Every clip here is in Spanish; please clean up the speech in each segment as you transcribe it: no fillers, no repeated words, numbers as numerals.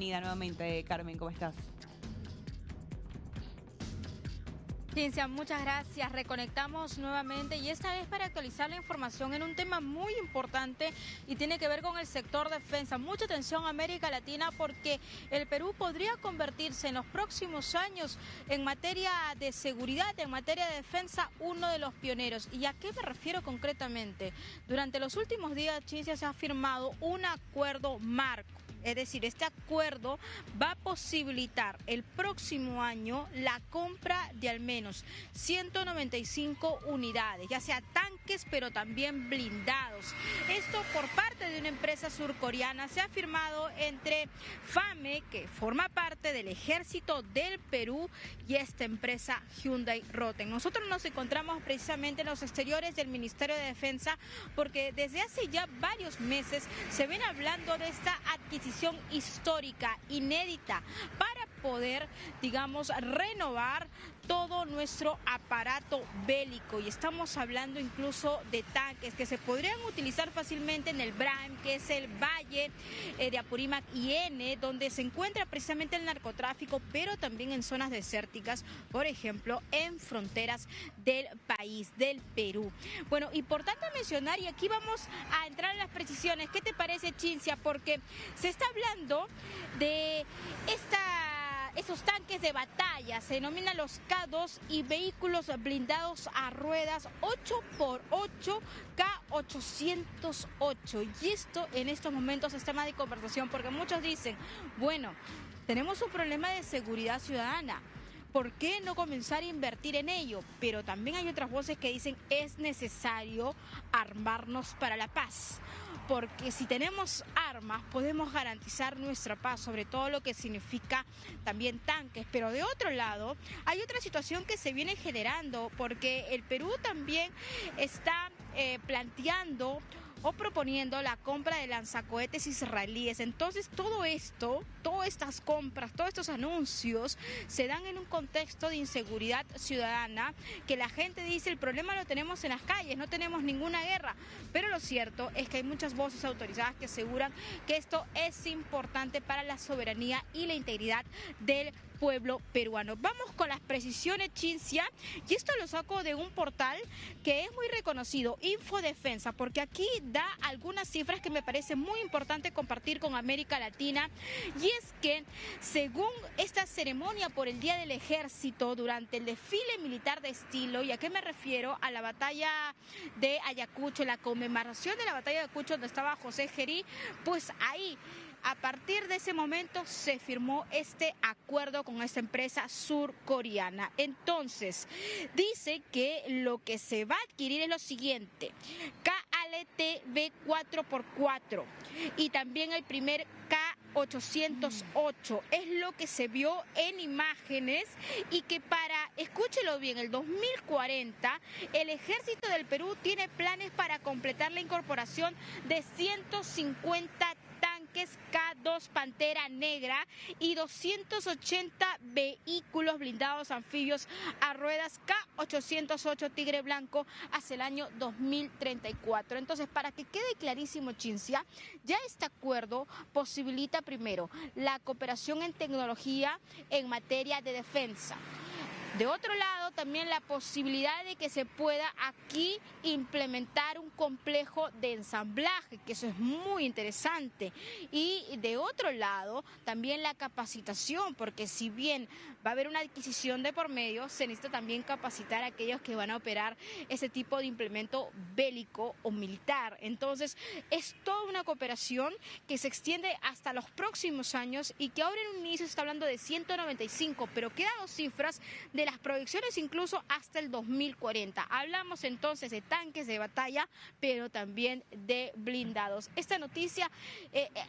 bienvenida nuevamente, Carmen, ¿cómo estás? Cintia, muchas gracias. Reconectamos nuevamente y esta vez para actualizar la información en un tema muy importante y tiene que ver con el sector defensa. Mucha atención a América Latina porque el Perú podría convertirse en los próximos años en materia de seguridad, en materia de defensa, uno de los pioneros. ¿Y a qué me refiero concretamente? Durante los últimos días, Cintia, se ha firmado un acuerdo marco. Es decir, este acuerdo va a posibilitar el próximo año la compra de al menos 195 unidades, ya sea tanques, pero también blindados. Esto por parte de una empresa surcoreana. Se ha firmado entre FAME, que forma parte del Ejército del Perú, y esta empresa Hyundai Rotem. Nosotros nos encontramos precisamente en los exteriores del Ministerio de Defensa porque desde hace ya varios meses se viene hablando de esta adquisición histórica, inédita, para poder, digamos, renovar todo nuestro aparato bélico. Y estamos hablando incluso de tanques que se podrían utilizar fácilmente en el BRAM, que es el Valle de Apurímac y N, donde se encuentra precisamente el narcotráfico, pero también en zonas desérticas, por ejemplo, en fronteras del país, del Perú. Bueno, importante mencionar, y aquí vamos a entrar en las precisiones. ¿Qué te parece, Cintia? Porque se está hablando de esos tanques de batalla, se denominan los K2, y vehículos blindados a ruedas 8x8 K808. Y esto en estos momentos es tema de conversación porque muchos dicen, bueno, tenemos un problema de seguridad ciudadana. ¿Por qué no comenzar a invertir en ello? Pero también hay otras voces que dicen es necesario armarnos para la paz. Porque si tenemos armas podemos garantizar nuestra paz, sobre todo lo que significa también tanques. Pero de otro lado hay otra situación que se viene generando porque el Perú también está planteando o proponiendo la compra de lanzacohetes israelíes. Entonces todo esto, todas estas compras, todos estos anuncios se dan en un contexto de inseguridad ciudadana, que la gente dice el problema lo tenemos en las calles, no tenemos ninguna guerra, pero lo cierto es que hay muchas voces autorizadas que aseguran que esto es importante para la soberanía y la integridad del pueblo peruano. Vamos con las precisiones, Cintia, y esto lo saco de un portal que es muy reconocido, Infodefensa, porque aquí da algunas cifras que me parece muy importante compartir con América Latina, y es que según esta ceremonia por el Día del Ejército, durante el desfile militar de estilo, ¿y a qué me refiero? A la batalla de Ayacucho, la conmemoración de la batalla de Ayacucho donde estaba José Gerí, pues ahí a partir de ese momento se firmó este acuerdo con esta empresa surcoreana. Entonces, dice que lo que se va a adquirir es lo siguiente: KLTB 4x4 y también el primer K808. Es lo que se vio en imágenes y que para, escúchelo bien, el 2040 el Ejército del Perú tiene planes para completar la incorporación de 150 tanques K2 Pantera Negra y 280 vehículos blindados anfibios a ruedas K808 Tigre Blanco hacia el año 2034. Entonces, para que quede clarísimo, Cintia, ya este acuerdo posibilita primero la cooperación en tecnología en materia de defensa. De otro lado, también la posibilidad de que se pueda aquí implementar un complejo de ensamblaje, que eso es muy interesante. Y de otro lado, también la capacitación, porque si bien va a haber una adquisición de por medio, se necesita también capacitar a aquellos que van a operar ese tipo de implemento bélico o militar. Entonces, es toda una cooperación que se extiende hasta los próximos años y que ahora en un inicio se está hablando de 195, pero quedan dos cifras de las proyecciones incluso hasta el 2040. Hablamos entonces de tanques de batalla, pero también de blindados. Esta noticia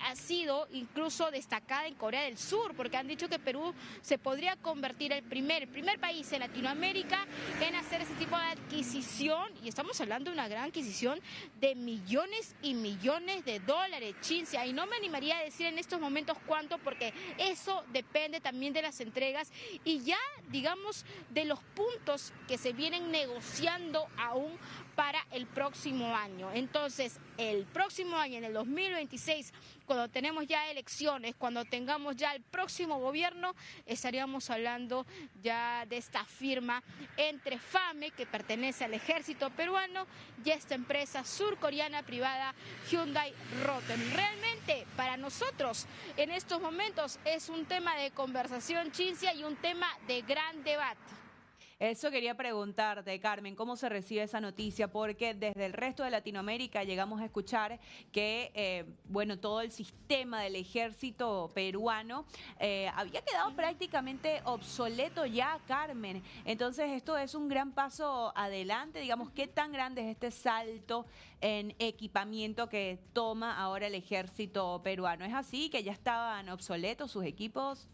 ha sido incluso destacada en Corea del Sur, porque han dicho que Perú se podría convertir el primer país en Latinoamérica en hacer ese tipo de adquisición, y estamos hablando de una gran adquisición de millones y millones de dólares, Cintia, y no me animaría a decir en estos momentos cuánto, porque eso depende también de las entregas y ya, digamos, algunos de los puntos que se vienen negociando aún para el próximo año. Entonces, el próximo año, en el 2026, cuando tenemos ya elecciones, cuando tengamos ya el próximo gobierno, estaríamos hablando ya de esta firma entre FAME, que pertenece al ejército peruano, y esta empresa surcoreana privada Hyundai Rotem. Realmente, para nosotros, en estos momentos, es un tema de conversación, Cintia, y un tema de gran debate. Eso quería preguntarte, Carmen, ¿cómo se recibe esa noticia? Porque desde el resto de Latinoamérica llegamos a escuchar que, bueno, todo el sistema del ejército peruano había quedado prácticamente obsoleto ya, Carmen. Entonces, esto es un gran paso adelante. Digamos, ¿qué tan grande es este salto en equipamiento que toma ahora el ejército peruano? ¿Es así, que ya estaban obsoletos sus equipos?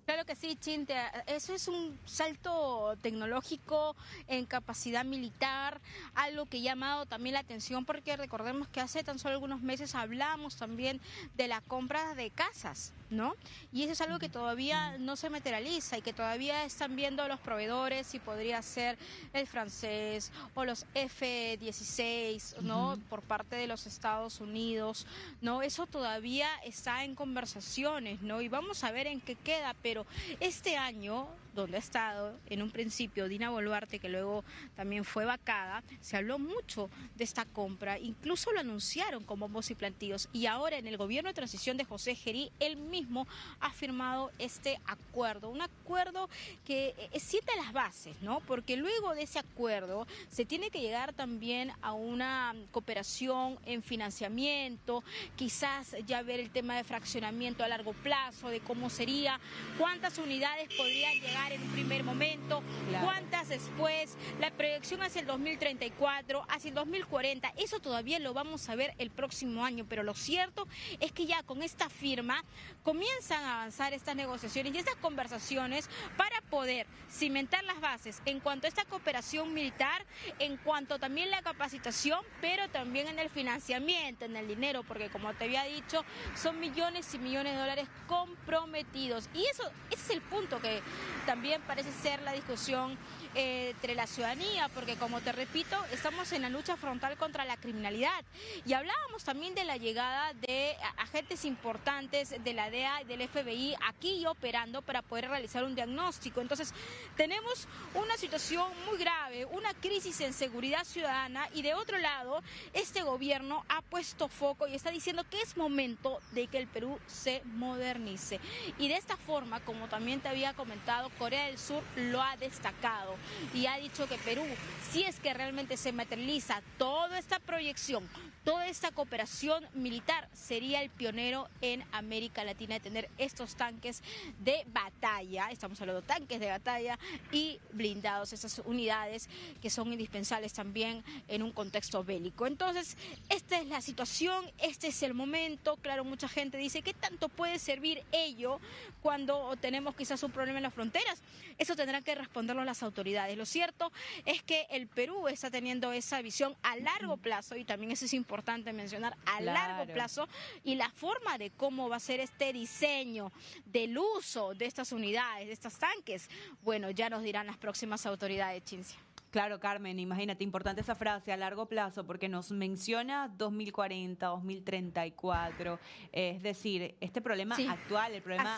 Claro que sí, Cintia. Eso es un salto tecnológico en capacidad militar, algo que ha llamado también la atención porque recordemos que hace tan solo algunos meses hablamos también de la compra de casas, ¿no? Y eso es algo que todavía no se materializa y que todavía están viendo los proveedores si podría ser el francés o los F-16, ¿no? Por parte de los Estados Unidos, ¿no? Eso todavía está en conversaciones, ¿no? Y vamos a ver en qué queda, pero este año, donde ha estado en un principio Dina Boluarte, que luego también fue vacada, se habló mucho de esta compra, incluso lo anunciaron con bombos y platillos, y ahora en el gobierno de transición de José Gerí, él mismo ha firmado este acuerdo, un acuerdo que sienta las bases, ¿no? Porque luego de ese acuerdo se tiene que llegar también a una cooperación en financiamiento, quizás ya ver el tema de fraccionamiento a largo plazo, de cómo sería, cuántas unidades podrían llegar en un primer momento, cuántas después, la proyección hacia el 2034, hacia el 2040, eso todavía lo vamos a ver el próximo año, pero lo cierto es que ya con esta firma comienzan a avanzar estas negociaciones y estas conversaciones para poder cimentar las bases en cuanto a esta cooperación militar, en cuanto también la capacitación, pero también en el financiamiento, en el dinero, porque como te había dicho, son millones y millones de dólares comprometidos. Y ese es el punto que también parece ser la discusión entre la ciudadanía, porque como te repito, estamos en la lucha frontal contra la criminalidad y hablábamos también de la llegada de agentes importantes de la DEA y del FBI aquí operando para poder realizar un diagnóstico. Entonces tenemos una situación muy grave, una crisis en seguridad ciudadana, y de otro lado este gobierno ha puesto foco y está diciendo que es momento de que el Perú se modernice, y de esta forma, como también te había comentado, Corea del Sur lo ha destacado y ha dicho que Perú, si es que realmente se materializa toda esta proyección, toda esta cooperación militar, sería el pionero en América Latina de tener estos tanques de batalla, estamos hablando de tanques de batalla y blindados, esas unidades que son indispensables también en un contexto bélico. Entonces, esta es la situación, este es el momento. Claro, mucha gente dice, ¿qué tanto puede servir ello cuando tenemos quizás un problema en las fronteras? Eso tendrán que responderlo las autoridades. Lo cierto es que el Perú está teniendo esa visión a largo plazo, y también eso es importante mencionar, a largo plazo, y la forma de cómo va a ser este diseño del uso de estas unidades, de estos tanques, bueno, ya nos dirán las próximas autoridades, Cintia. Claro, Carmen, imagínate, importante esa frase a largo plazo, porque nos menciona 2040, 2034, es decir, este problema actual, el problema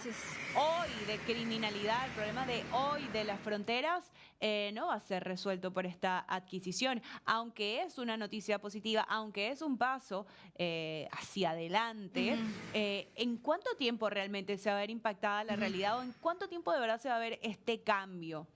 hoy de criminalidad, el problema de hoy de las fronteras, no va a ser resuelto por esta adquisición, aunque es una noticia positiva, aunque es un paso hacia adelante. ¿En cuánto tiempo realmente se va a ver impactada la realidad, o en cuánto tiempo de verdad se va a ver este cambio?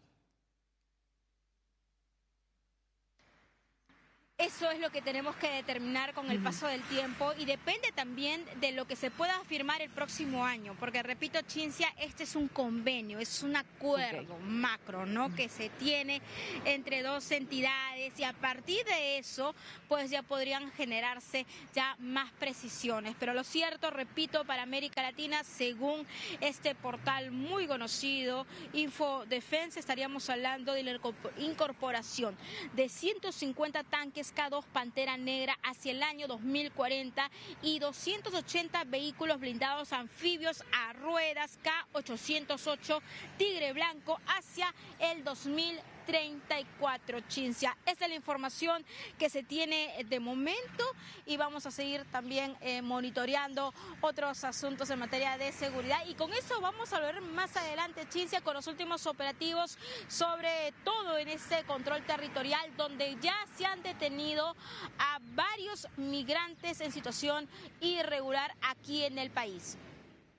Eso es lo que tenemos que determinar con el paso del tiempo, y depende también de lo que se pueda firmar el próximo año, porque repito, Cintia, este es un convenio, es un acuerdo macro, ¿no? Que se tiene entre dos entidades, y a partir de eso, pues ya podrían generarse ya más precisiones. Pero lo cierto, repito, para América Latina, según este portal muy conocido, Infodefense, estaríamos hablando de la incorporación de 150 tanques K2 Pantera Negra hacia el año 2040 y 280 vehículos blindados anfibios a ruedas K808 Tigre Blanco hacia el 2034, Cintia. Esta es la información que se tiene de momento y vamos a seguir también monitoreando otros asuntos en materia de seguridad. Y con eso vamos a ver más adelante, Cintia, con los últimos operativos, sobre todo en este control territorial, donde ya se han detenido a varios migrantes en situación irregular aquí en el país.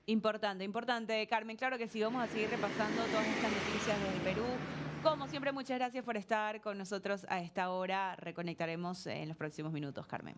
Importante, Carmen. Claro que sí, vamos a seguir repasando todas estas noticias desde Perú. Como siempre, muchas gracias por estar con nosotros a esta hora. Reconectaremos en los próximos minutos, Carmen.